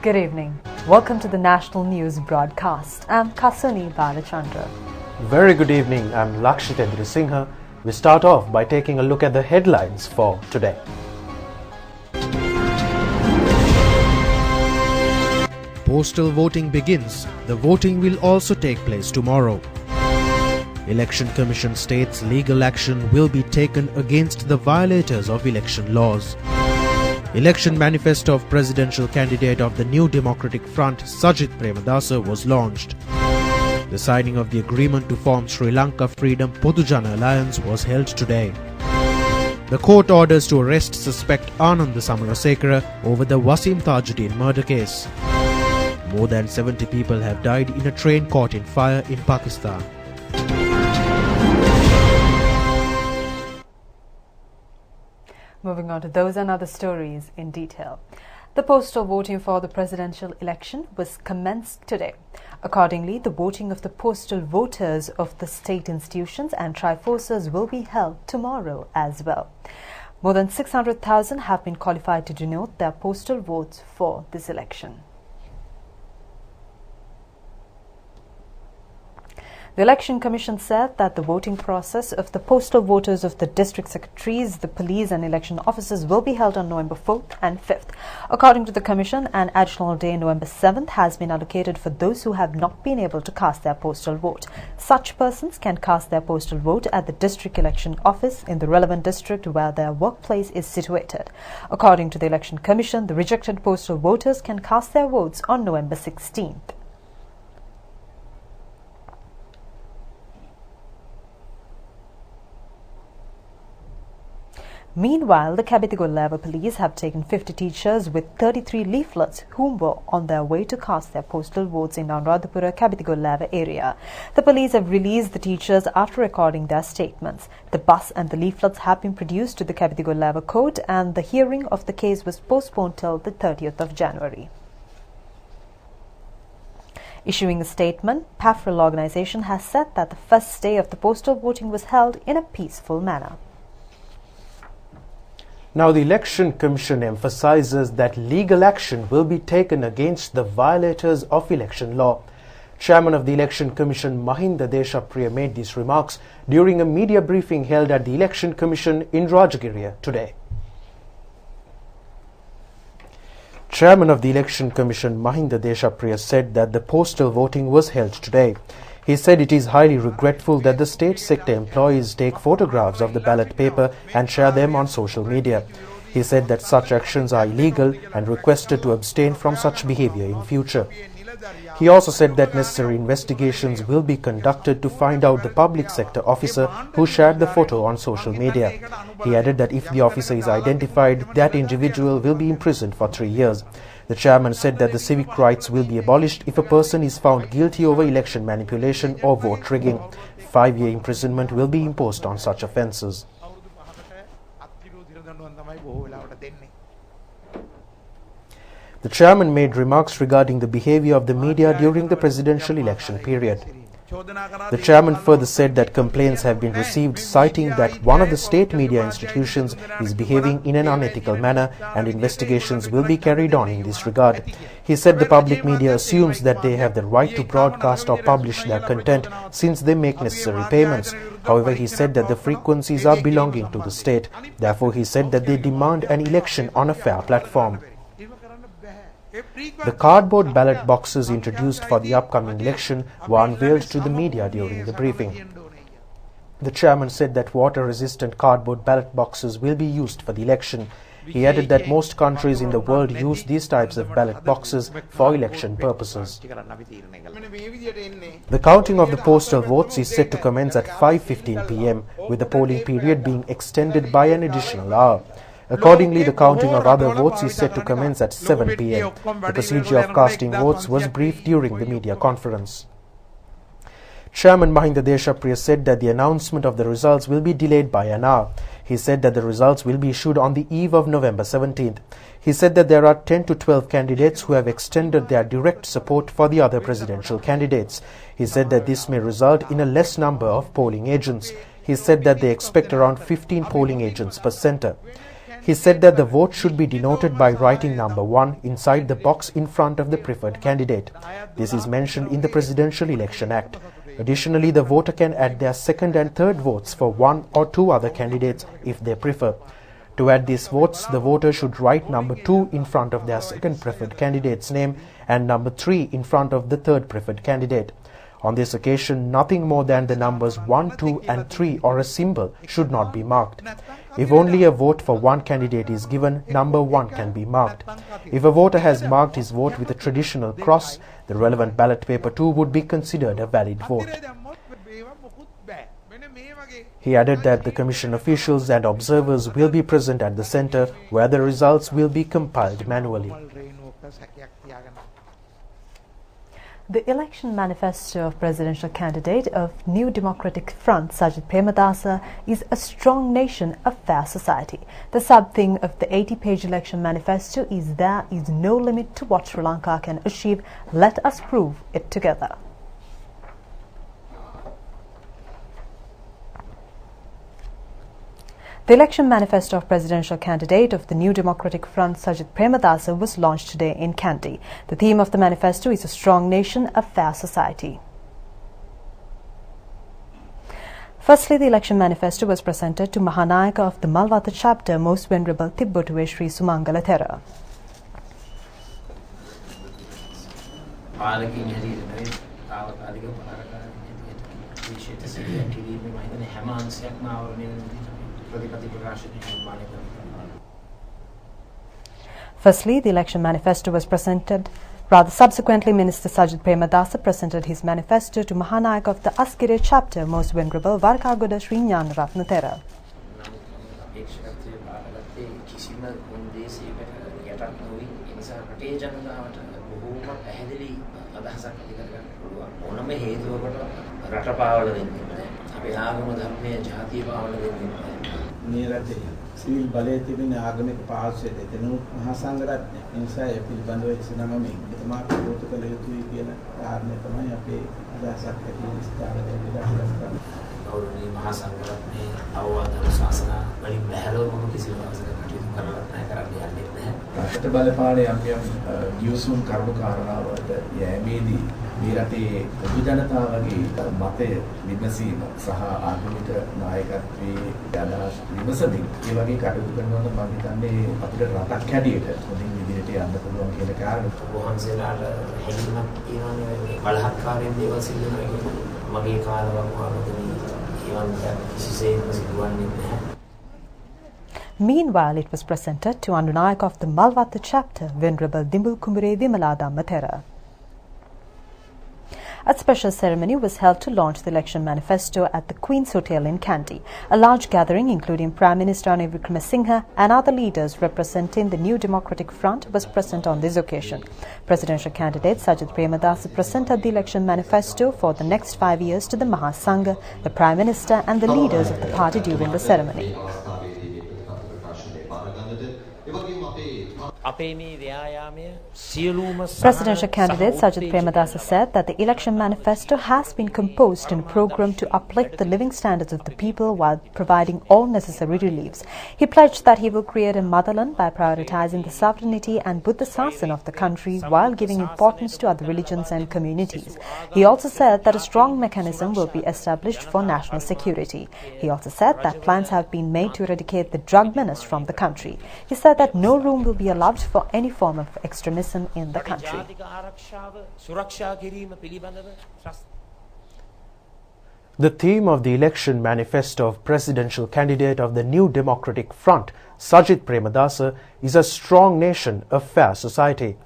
Good evening. Welcome to the National News Broadcast. I'm Kasuni Balachandra. Very good evening. I'm Lakshitendra Singha. We start off by taking a look at the headlines for today. Postal voting begins. The voting will also take place tomorrow. Election Commission states legal action will be taken against the violators of election laws. Election manifesto of presidential candidate of the New Democratic Front, Sajith Premadasa, was launched. The signing of the agreement to form Sri Lanka Freedom Podujana Alliance was held today. The court orders to arrest suspect Anand Samarasekara over the Wasim Tajuddin murder case. More than 70 people have died in a train caught in fire in Pakistan. Moving on to those and other stories in detail. The postal voting for the presidential election was commenced today. Accordingly, the voting of the postal voters of the state institutions and triforces will be held tomorrow as well. More than 600,000 have been qualified to denote their postal votes for this election. The Election Commission said that the voting process of the postal voters of the district secretaries, the police and election officers will be held on November 4th and 5th. According to the Commission, an additional day, November 7th, has been allocated for those who have not been able to cast their postal vote. Such persons can cast their postal vote at the district election office in the relevant district where their workplace is situated. According to the Election Commission, the rejected postal voters can cast their votes on November 16th. Meanwhile, the Kabitigollava police have taken 50 teachers with 33 leaflets whom were on their way to cast their postal votes in Anuradhapura Kabitigollava area. The police have released the teachers after recording their statements. The bus and the leaflets have been produced to the Kabitigollava court and the hearing of the case was postponed till the 30th of January. Issuing a statement, PAFRIL organization has said that the first day of the postal voting was held in a peaceful manner. Now, the Election Commission emphasizes that legal action will be taken against the violators of election law. Chairman of the Election Commission, Mahinda Deshapriya, made these remarks during a media briefing held at the Election Commission in Rajagiriya today. Chairman of the Election Commission, Mahinda Deshapriya, said that the postal voting was held today. He said it is highly regretful that the state sector employees take photographs of the ballot paper and share them on social media. He said that such actions are illegal and requested to abstain from such behavior in future. He also said that necessary investigations will be conducted to find out the public sector officer who shared the photo on social media. He added that if the officer is identified, that individual will be imprisoned for 3 years. The chairman said that the civic rights will be abolished if a person is found guilty over election manipulation or vote rigging. 5-year imprisonment will be imposed on such offences. The chairman made remarks regarding the behavior of the media during the presidential election period. The chairman further said that complaints have been received citing that one of the state media institutions is behaving in an unethical manner and investigations will be carried on in this regard. He said the public media assumes that they have the right to broadcast or publish their content since they make necessary payments. However, he said that the frequencies are belonging to the state. Therefore, he said that they demand an election on a fair platform. The cardboard ballot boxes introduced for the upcoming election were unveiled to the media during the briefing. The chairman said that water-resistant cardboard ballot boxes will be used for the election. He added that most countries in the world use these types of ballot boxes for election purposes. The counting of the postal votes is set to commence at 5:15 p.m., with the polling period being extended by an additional hour. Accordingly, the counting of other votes is set to commence at 7 p.m. The procedure of casting votes was briefed during the media conference. Chairman Mahinda Deshapriya said that the announcement of the results will be delayed by an hour. He said that the results will be issued on the eve of November 17th. He said that there are 10 to 12 candidates who have extended their direct support for the other presidential candidates. He said that this may result in a less number of polling agents. He said that they expect around 15 polling agents per centre. He said that the vote should be denoted by writing number 1 inside the box in front of the preferred candidate. This is mentioned in the Presidential Election Act. Additionally, the voter can add their second and third votes for one or two other candidates if they prefer. To add these votes, the voter should write number 2 in front of their second preferred candidate's name and number 3 in front of the third preferred candidate. On this occasion, nothing more than the numbers 1, 2 and 3 or a symbol should not be marked. If only a vote for one candidate is given, number 1 can be marked. If a voter has marked his vote with a traditional cross, the relevant ballot paper too would be considered a valid vote. He added that the Commission officials and observers will be present at the centre where the results will be compiled manually. The election manifesto of presidential candidate of New Democratic Front, Sajid Premadasa, is a strong nation, a fair society. The sub-theme of the 80-page election manifesto is there is no limit to what Sri Lanka can achieve. Let us prove it together. The election manifesto of presidential candidate of the New Democratic Front, Sajid Premadasa, was launched today in Kandy. The theme of the manifesto is a strong nation, a fair society. Firstly, the election manifesto was presented to Mahanayaka of the Malwatha chapter, Most Venerable Tibbotuwe Sri Sumangala Thera. Firstly, the election manifesto was presented. Subsequently, Minister Sajid Premadasa presented his manifesto to Mahanayaka of the Askire chapter, Most Venerable Varkagoda Sri Jnanaratna Thera. Civil බලය තිබෙන ආගමික පාර්ශ්වය දෙතනුත් මහා සංඝරත්නය. ඒ නිසා ඒ පිළිබඳව එසේනම එතුමා ප්‍රවෘත්ති කළ යුතුයි කියන කාරණය තමයි අපේ අදහසක් ඇති ස්ථානවලදී ගෞරවනීය මහා සංඝරත්නයේ අවවාද ශාසන වලින් බැහැරවම කිසිම අවසරයක් කටයුතු කරලා නැහැ කරන්න යන්නේ නැහැ. රට බලපාන යම් ගිවිසුම් කරුණු කාරණාවලට යෑමේදී මේ රටේ පොදු ජනතාවගේ මතය විමසීම සහ ආගමික නායකත්වයේ අදහස් විමසමින් ඒ වගේ කටයුතු කරනවා නම් මම හිතන්නේ අපිට රටක් හැටියට හොඳින් විදිහට යන්න පුළුවන් කියන කාරණේ. වහන්සේලාට හැඟීමක් තියෙනවානේ බලහත්කාරයෙන් දේවල් සිදු වෙනවා. මගේ කාලවකවානුවේදී ඒවන් කිසිසේත්ම සිදුවන්නේ නැහැ. Meanwhile, it was presented to Anunayaka of the Malwatha chapter, Venerable Dimbul Kumure Vimaladamma Thera. A special ceremony was held to launch the election manifesto at the Queen's Hotel in Kandy. A large gathering, including Prime Minister Ranil Wickremesinghe and other leaders representing the New Democratic Front, was present on this occasion. Presidential candidate Sajid Premadasa presented the election manifesto for the next 5 years to the Mahasangha, the Prime Minister and the leaders of the party during the ceremony. Presidential candidate Sajid Premadasa said that the election manifesto has been composed in a program to uplift the living standards of the people while providing all necessary reliefs. He pledged that he will create a motherland by prioritizing the sovereignty and Buddha Sasana of the country while giving importance to other religions and communities. He also said that a strong mechanism will be established for national security. He also said that plans have been made to eradicate the drug menace from the country. He said that no room will be allowed for any form of extremism in the country. The theme of the election manifesto of presidential candidate of the New Democratic Front, Sajid Premadasa, is a strong nation, a fair society.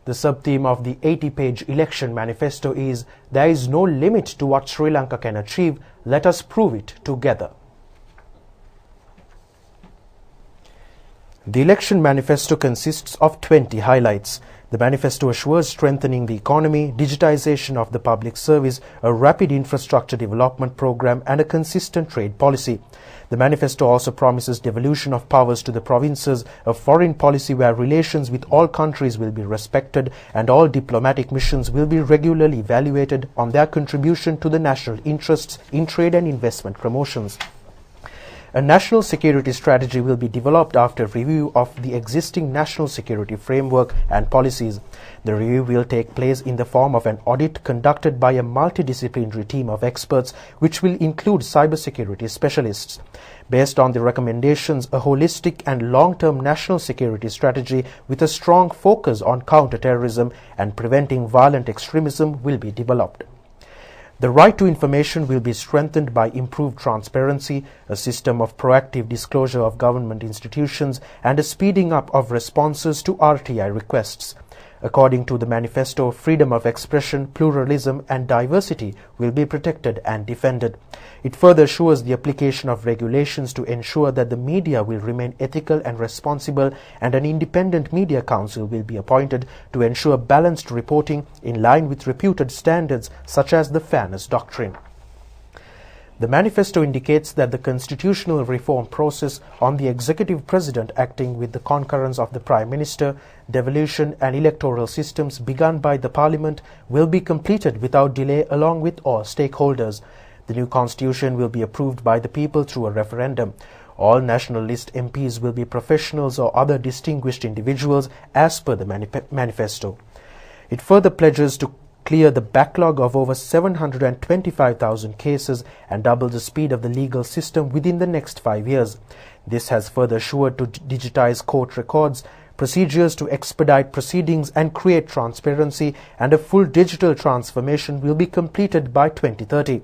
The sub-theme of the 80-page election manifesto is there is no limit to what Sri Lanka can achieve. Let us prove it together. The election manifesto consists of 20 highlights. The manifesto assures strengthening the economy, digitization of the public service, a rapid infrastructure development program and a consistent trade policy. The manifesto also promises devolution of powers to the provinces, a foreign policy where relations with all countries will be respected and all diplomatic missions will be regularly evaluated on their contribution to the national interests in trade and investment promotions. A national security strategy will be developed after review of the existing national security framework and policies. The review will take place in the form of an audit conducted by a multidisciplinary team of experts, which will include cybersecurity specialists. Based on the recommendations, a holistic and long-term national security strategy with a strong focus on counter-terrorism and preventing violent extremism will be developed. The right to information will be strengthened by improved transparency, a system of proactive disclosure of government institutions, and a speeding up of responses to RTI requests. According to the manifesto, freedom of expression, pluralism and diversity will be protected and defended. It further assures the application of regulations to ensure that the media will remain ethical and responsible, and an independent media council will be appointed to ensure balanced reporting in line with reputed standards such as the fairness doctrine. The manifesto indicates that the constitutional reform process on the executive president acting with the concurrence of the Prime Minister, devolution and electoral systems begun by the Parliament will be completed without delay along with all stakeholders. The new constitution will be approved by the people through a referendum. All National List MPs will be professionals or other distinguished individuals as per the manifesto. It further pledges to clear the backlog of over 725,000 cases and double the speed of the legal system within the next 5 years. This has further assured to digitize court records, procedures to expedite proceedings and create transparency, and a full digital transformation will be completed by 2030.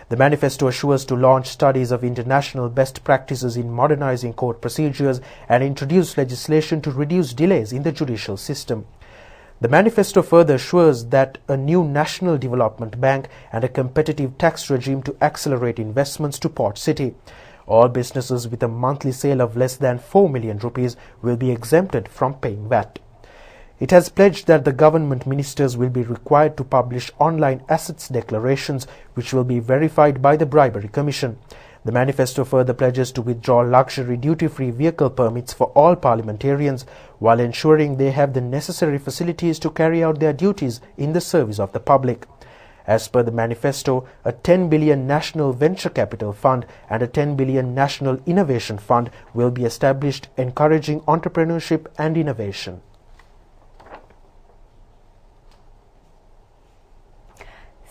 The manifesto assures to launch studies of international best practices in modernizing court procedures and introduce legislation to reduce delays in the judicial system. The manifesto further assures that a new national development bank and a competitive tax regime to accelerate investments to Port City. All businesses with a monthly sale of less than 4 million rupees will be exempted from paying VAT. It has pledged that the government ministers will be required to publish online assets declarations, which will be verified by the Bribery Commission. The manifesto further pledges to withdraw luxury duty-free vehicle permits for all parliamentarians while ensuring they have the necessary facilities to carry out their duties in the service of the public. As per the manifesto, a 10 billion National Venture Capital Fund and a 10 billion National Innovation Fund will be established, encouraging entrepreneurship and innovation.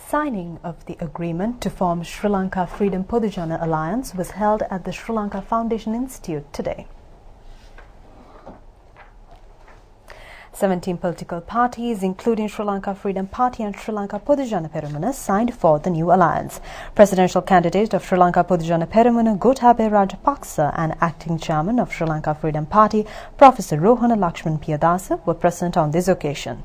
Signing of the agreement to form Sri Lanka Freedom Podujana Alliance was held at the Sri Lanka Foundation Institute today. 17 political parties, including Sri Lanka Freedom Party and Sri Lanka Podujana Peramuna, signed for the new alliance. Presidential candidate of Sri Lanka Podujana Peramuna, Gotabaya Rajapaksa, and acting chairman of Sri Lanka Freedom Party, Professor Rohana Lakshman Piyadasa, were present on this occasion.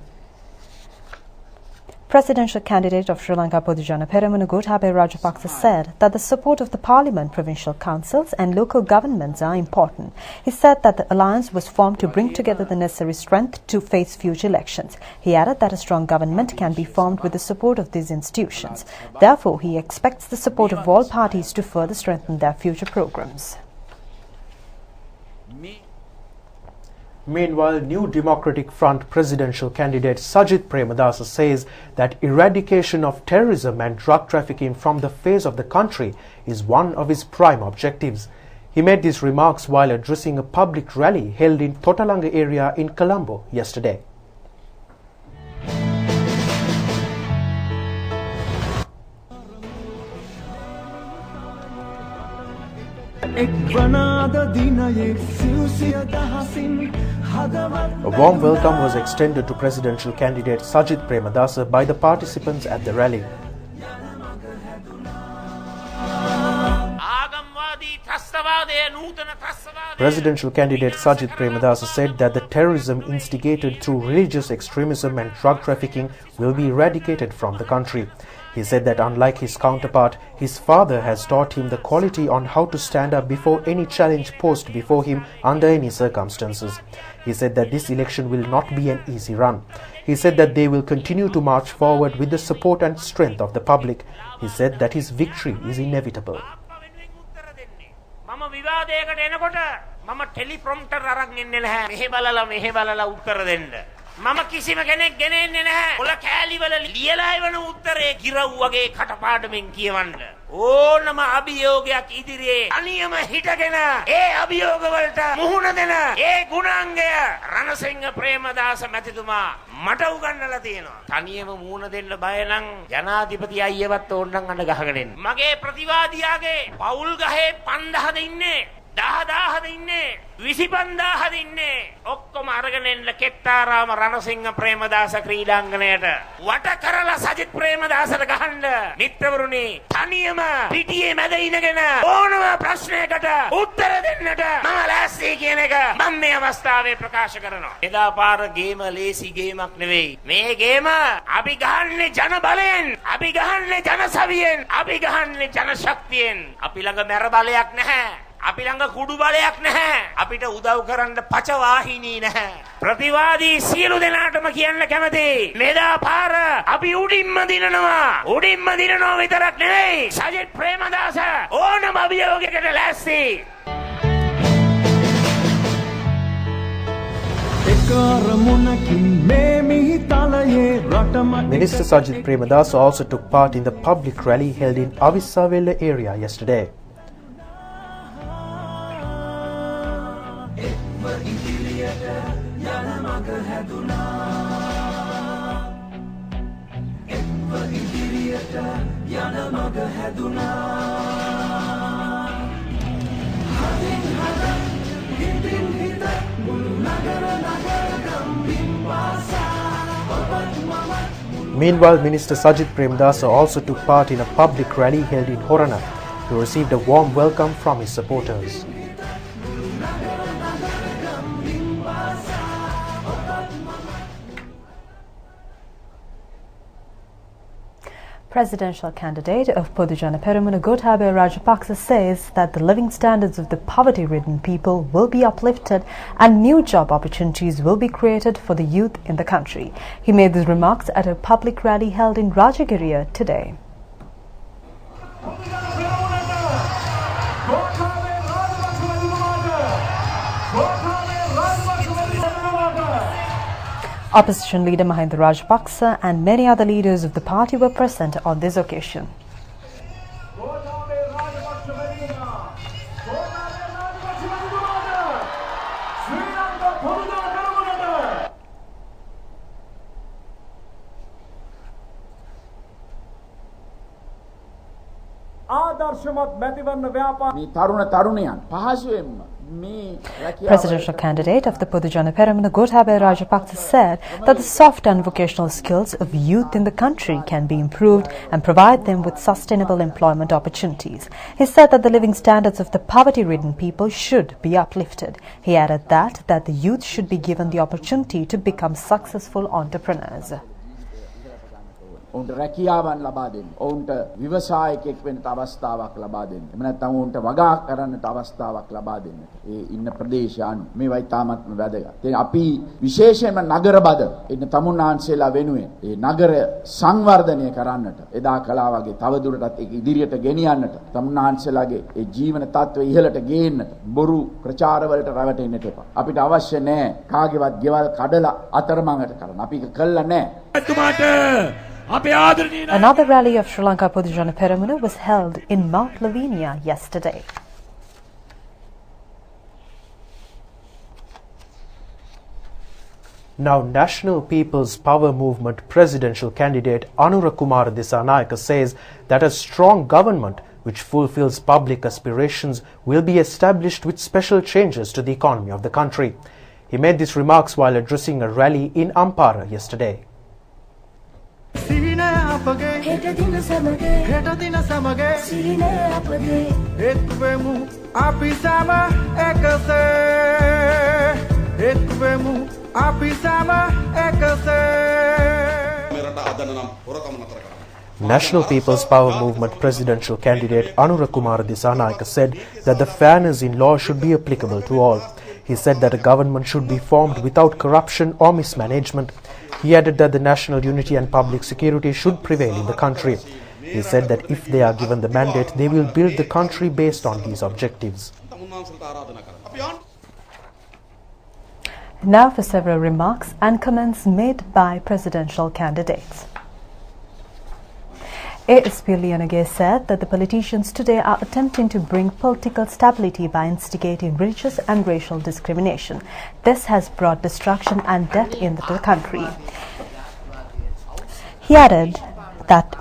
Presidential candidate of Sri Lanka Podujana Peramuna, Gotabaya Rajapaksa, said that the support of the Parliament, provincial councils and local governments are important. He said that the alliance was formed to bring together the necessary strength to face future elections. He added that a strong government can be formed with the support of these institutions. Therefore, he expects the support of all parties to further strengthen their future programs. Meanwhile, New Democratic Front presidential candidate Sajith Premadasa says that eradication of terrorism and drug trafficking from the face of the country is one of his prime objectives. He made these remarks while addressing a public rally held in Totalanga area in Colombo yesterday. A warm welcome was extended to presidential candidate Sajith Premadasa by the participants at the rally. Presidential candidate Sajith Premadasa said that the terrorism instigated through religious extremism and drug trafficking will be eradicated from the country. He said that unlike his counterpart, his father has taught him the quality on how to stand up before any challenge posed before him under any circumstances. He said that this election will not be an easy run. He said that they will continue to march forward with the support and strength of the public. He said that his victory is inevitable. මම කිසිම කෙනෙක් ගෙනෙන්නේ නැහැ. ඔල කෑලිවල ලියලා එවන උත්තරේ ගිරව් වගේ කටපාඩමින් කියවන්න. ඕනම අභියෝගයක් ඉදිරියේ අනියම හිටගෙන ඒ අභියෝග වලට මුහුණ දෙන ඒ ගුණාංගය රණසිංහ ප්‍රේමදාස මැතිතුමා මට උගන්වලා තියෙනවා. තනියම මුහුණ දෙන්න බය නම් ජනාධිපති අයියවත් ඕනනම් අඬ ගහගෙන එන්න. මගේ ප්‍රතිවාදියාගේ පවුල් ගහේ 5000ද ඉන්නේ. 10000ද ඉන්නේ. 25000ද ඉන්නේ. ඔක්කොම අරගෙන එන්න කෙත්තාරාම රණසිංහ ප්‍රේමදාස ක්‍රීඩාංගණයට වට කරලා සජිත් ප්‍රේමදාසට ගහන්න. මිත්‍රවරුනි, තනියම පිටියේ මැද ඉඳගෙන ඕනම ප්‍රශ්නයකට උත්තර දෙන්නට මම ලෑස්ති කියන එක මම මේ අවස්ථාවේ ප්‍රකාශ කරනවා. එදා පාර ගේම ලේසි ගේමක් නෙවෙයි. මේ ගේම අපි ගහන්නේ ජන බලයෙන්, අපි ගහන්නේ ජන සවියෙන්, අපි ගහන්නේ ජන ශක්තියෙන්. අපි ළඟ මැර බලයක් නැහැ. අපි ළඟ කුඩු බලයක් නැහැ. අපිට උදව් කරන්න පච වාහිනී නැහැ. ප්‍රතිවාදී සියලු දෙනාටම කියන්න කැමති, මෙදා පාර අපි උඩින්ම දිනනවා. උඩින්ම දිනනවා විතරක් නෙවෙයි, සජිත් ප්‍රේමදාස ඕනම අභියෝගයකට ලෑස්ති. Minister Sajid Premadasa also took part in the public rally held in Avissavella area yesterday. Meanwhile, Minister Sajid Premadasa also took part in a public rally held in Horana. He received a warm welcome from his supporters. Presidential candidate of Podujana Peramuna Gotabaya Rajapaksa says that the living standards of the poverty-ridden people will be uplifted and new job opportunities will be created for the youth in the country. He made these remarks at a public rally held in Rajagiriya today. Opposition leader Mahinda Rajapaksa and many other leaders of the party were present on this occasion. Presidential candidate of the Podujana Peramuna Gotabaya Rajapaksa said that the soft and vocational skills of youth in the country can be improved and provide them with sustainable employment opportunities. He said that the living standards of the poverty-ridden people should be uplifted. He added that the youth should be given the opportunity to become successful entrepreneurs. ඔවුන්ට රැකියාවන් ලබා දෙන්න. ඔවුන්ට ව්‍යවසායකයෙක් වෙන්නට අවස්ථාවක් ලබා දෙන්න. එහෙම නැත්නම් ඔවුන්ට වගා කරන්නට අවස්ථාවක් ලබා දෙන්න. ඒ ඉන්න ප්‍රදේශ අනු මේවයි තාමත්ම වැදගත්. ඒ අපි විශේෂයෙන්ම නගර බද ඉන්න තමුන්නාන්සේලා වෙනුවෙන් ඒ නගර සංවර්ධනය කරන්නට එදා කලා වගේ තව දුරටත් ඒක ඉදිරියට ගෙනියන්නට තමුන්නාන්සේලාගේ ඒ ජීවන තත්ත්වය ඉහළට ගේන්නට බොරු ප්‍රචාර වලට රැවටෙන්නට එපා. අපිට අවශ්‍ය නැහැ කාගේවත් ගෙවල් කඩලා අතරමඟට කරන්න. අපි ඒක කළා නැහැ. Another rally of Sri Lanka Podujana Peramuna was held in Mount Lavinia yesterday. Now, National People's Power Movement presidential candidate Anura Kumar Dissanayake says that a strong government which fulfills public aspirations will be established with special changes to the economy of the country. He made these remarks while addressing a rally in Ampara yesterday. National People's Power Movement presidential candidate Anura Kumar Dissanayake said that the fairness in law should be applicable to all. He said that a government should be formed without corruption or mismanagement. He added that the national unity and public security should prevail in the country. He said that if they are given the mandate, they will build the country based on these objectives. Now for several remarks and comments made by presidential candidates. ASP Leonage said that the politicians today are attempting to bring political stability by instigating religious and racial discrimination. This has brought destruction and death in the country. He added that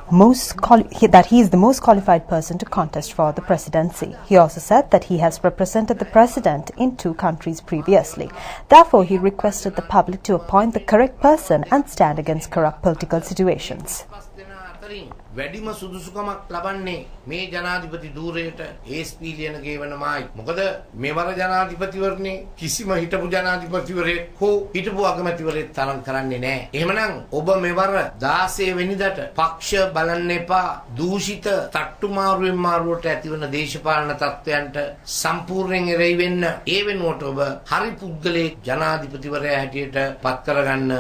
he is the most qualified person to contest for the presidency. He also said that he has represented the president in 2 countries previously. Therefore, he requested the public to appoint the correct person and stand against corrupt political situations. වැඩිම සුදුසුකමක් ලබන්නේ මේ ජනාධිපති ධූරයට ASP Liyanage වනමයි. මොකද මෙවර ජනාධිපතිවරණේ කිසිම හිටපු ජනාධිපතිවරයෙක් හෝ හිටපු අගමැතිවරයෙක් තරම් කරන්නේ නැහැ. එහෙමනම් ඔබ මෙවර 16 වෙනිදාට පක්ෂ බලන්න එපා. දූෂිත තට්ටුමාරුවෙන් මාරුවට ඇතිවන දේශපාලන තත්ත්වයන්ට සම්පූර්ණයෙන් එරෙහි වෙන්න ඒ වෙනුවට ඔබ හරි පුද්ගලයෙක් ජනාධිපතිවරයා හැටියට පත් කරගන්න.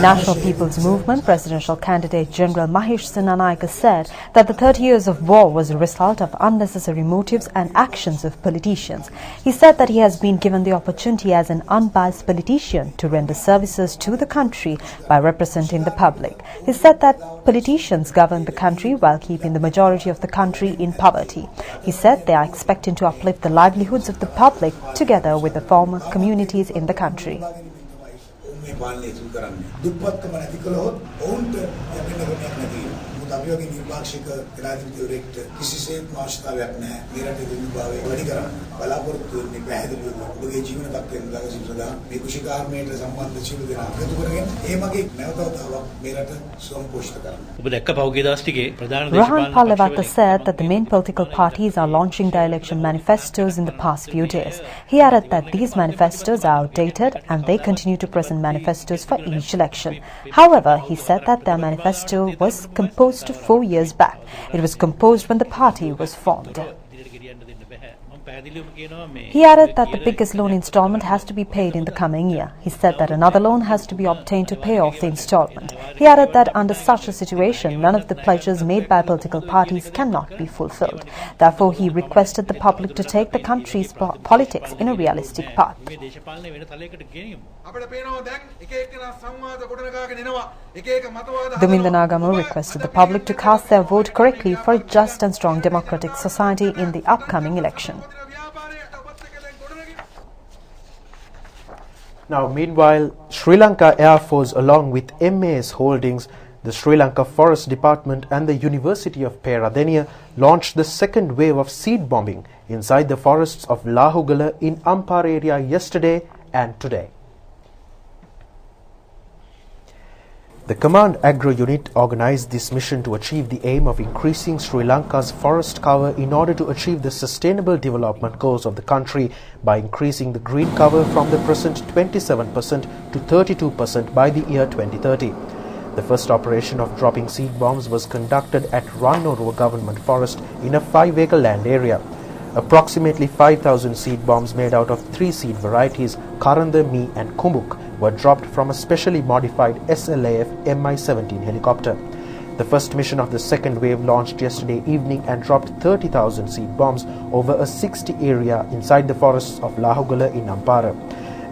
National People's Movement presidential candidate General Mahesh Senanayake said that the 30 years of war was a result of unnecessary motives and actions of politicians. He said that he has been given the opportunity as an unbiased politician to render services to the country by representing the public. He said that politicians govern the country while keeping the majority of the country in poverty. He said they are expecting to uplift the livelihoods of the public together with the former communities in the country. අපි වගේ නිර්වාක්ෂක ජනාධිපතිවරයෙක්ට කිසිසේත් අවශ්‍යතාවයක් නැහැ. මේ රටේ දුර්භාවය වැඩි කරන්න බලාපොරොත්තු වෙන්නේ පැහැදිලිව ඔබගේ ජීවන තත්ත්වයෙන් ළඟ සිටලා මේ කුෂිකාර්මයට සම්බන්ධ සියලු දෙනා එකතු කරගෙන ඒ මගේ නැවතවතාවක් මේ රට සම්පෝෂිත කරන්න. ඔබ දැක්ක පෞගේ දවස් ටිකේ ප්‍රධාන Rohan Pallavata said that the main political parties are launching their election manifestos in the past few days. He added that these manifestos are outdated and they continue to present manifestos for each election. However, he said that their manifesto was composed 4 years back. It was composed when the party was formed. He added that the biggest loan installment has to be paid in the coming year. He said that another loan has to be obtained to pay off the installment. He added that under such a situation, none of the pledges made by political parties cannot be fulfilled. Therefore, he requested the public to take the country's politics in a realistic path. Duminda Nagamu requested the public to cast their vote correctly for a just and strong democratic society in the upcoming election. Now, meanwhile, Sri Lanka Air Force along with MAS Holdings, the Sri Lanka Forest Department and the University of Peradeniya launched the second wave of seed bombing inside the forests of Lahugala in Ampara area yesterday and today. The Command Agro Unit organized this mission to achieve the aim of increasing Sri Lanka's forest cover in order to achieve the sustainable development goals of the country by increasing the green cover from the present 27% to 32% by the year 2030. The first operation of dropping seed bombs was conducted at Rannorua Government Forest in a 5-acre land area. Approximately 5,000 seed bombs made out of 3 seed varieties, Karanda, Mi and Kumbuk, were dropped from a specially modified SLAF Mi-17 helicopter. The first mission of the second wave launched yesterday evening and dropped 30,000 seed bombs over a 60 area inside the forests of Lahugala in Ampara.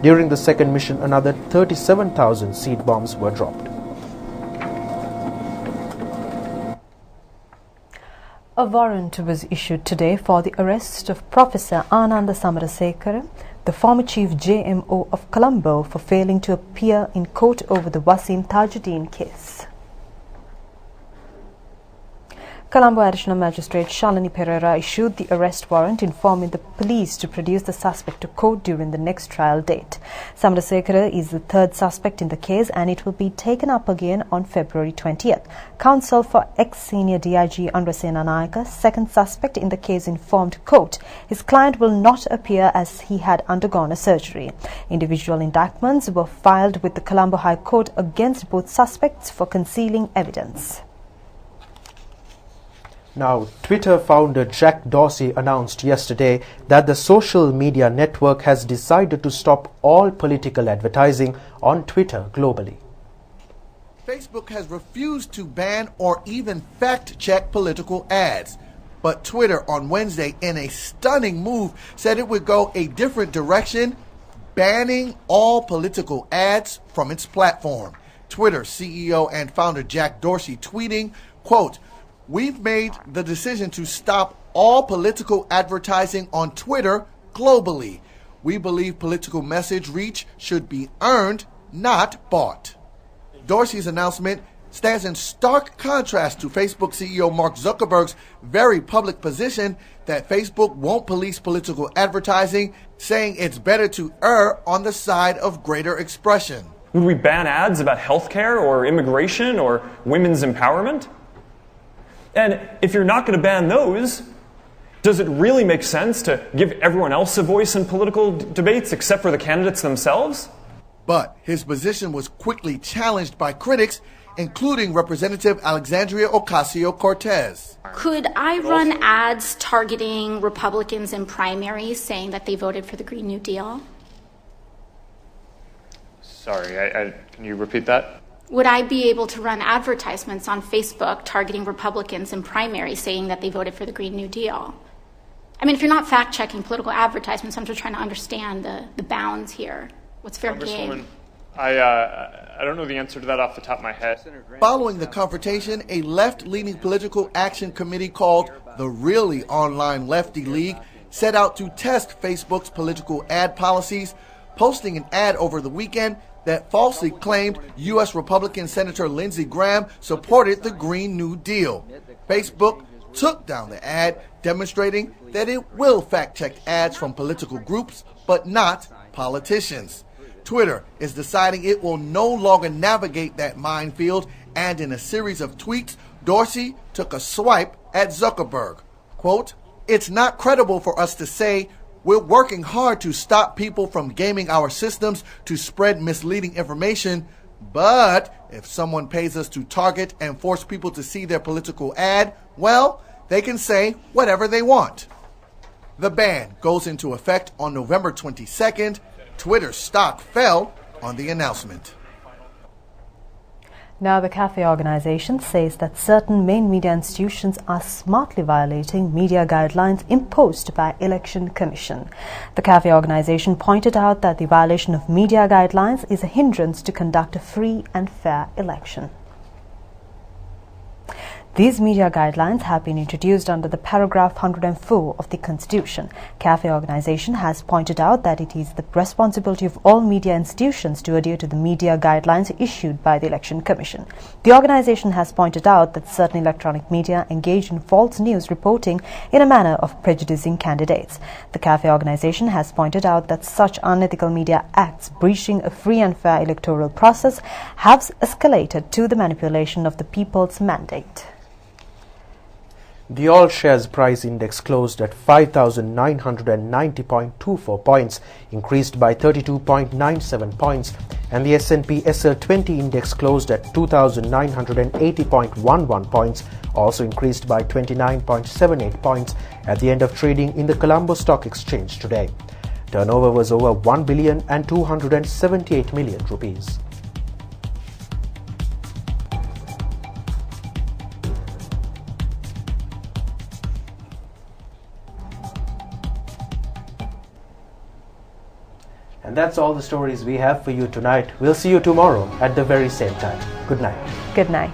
During the second mission, another 37,000 seed bombs were dropped. A warrant was issued today for the arrest of Professor Ananda Samarasekara, the former chief JMO of Colombo, for failing to appear in court over the Wasim Tajuddin case. Colombo Additional Magistrate Shalini Pereira issued the arrest warrant, informing the police to produce the suspect to court during the next trial date. Samarasekara is the third suspect in the case and it will be taken up again on February 20th. Counsel for ex-senior DIG Andrasena Nayaka, second suspect in the case, informed court his client will not appear as he had undergone a surgery. Individual indictments were filed with the Colombo High Court against both suspects for concealing evidence. Now, Twitter founder Jack Dorsey announced yesterday that the social media network has decided to stop all political advertising on Twitter globally. Facebook has refused to ban or even fact-check political ads. But Twitter on Wednesday, in a stunning move, said it would go a different direction, banning all political ads from its platform. Twitter CEO and founder Jack Dorsey tweeting, quote, "We've made the decision to stop all political advertising on Twitter globally. We believe political message reach should be earned, not bought." Dorsey's announcement stands in stark contrast to Facebook CEO Mark Zuckerberg's very public position that Facebook won't police political advertising, saying it's better to err on the side of greater expression. Would we ban ads about healthcare or immigration or women's empowerment? And if you're not going to ban those, does it really make sense to give everyone else a voice in political debates except for the candidates themselves? But his position was quickly challenged by critics, including Representative Alexandria Ocasio-Cortez. Could I run ads targeting Republicans in primaries saying that they voted for the Green New Deal? Sorry, can you repeat that? Would I be able to run advertisements on Facebook targeting Republicans in primaries saying that they voted for the Green New Deal? I mean, if you're not fact-checking political advertisements, I'm just trying to understand the bounds here. What's fair game? I don't know the answer to that off the top of my head. Following the confrontation, a left-leaning political action committee called the Really Online Lefty League set out to test Facebook's political ad policies, posting an ad over the weekend that falsely claimed U.S. Republican Senator Lindsey Graham supported the Green New Deal. Facebook took down the ad, demonstrating that it will fact-check ads from political groups, but not politicians. Twitter is deciding it will no longer navigate that minefield, and in a series of tweets, Dorsey took a swipe at Zuckerberg. Quote, "It's not credible for us to say we're working hard to stop people from gaming our systems to spread misleading information, but if someone pays us to target and force people to see their political ad, well, they can say whatever they want." The ban goes into effect on November 22nd. Twitter's stock fell on the announcement. Now, the CAFE organization says that certain main media institutions are smartly violating media guidelines imposed by Election Commission. The CAFE organization pointed out that the violation of media guidelines is a hindrance to conduct a free and fair election. These media guidelines have been introduced under the paragraph 104 of the Constitution. CAFE organization has pointed out that it is the responsibility of all media institutions to adhere to the media guidelines issued by the Election Commission. The organization has pointed out that certain electronic media engage in false news reporting in a manner of prejudicing candidates. The CAFE organization has pointed out that such unethical media acts breaching a free and fair electoral process have escalated to the manipulation of the people's mandate. The All Shares Price Index closed at 5,990.24 points, increased by 32.97 points, and the S&P SL20 Index closed at 2,980.11 points, also increased by 29.78 points at the end of trading in the Colombo Stock Exchange today. Turnover was over 1,278 billion rupees. And that's all the stories we have for you tonight. We'll see you tomorrow at the very same time. Good night. Good night.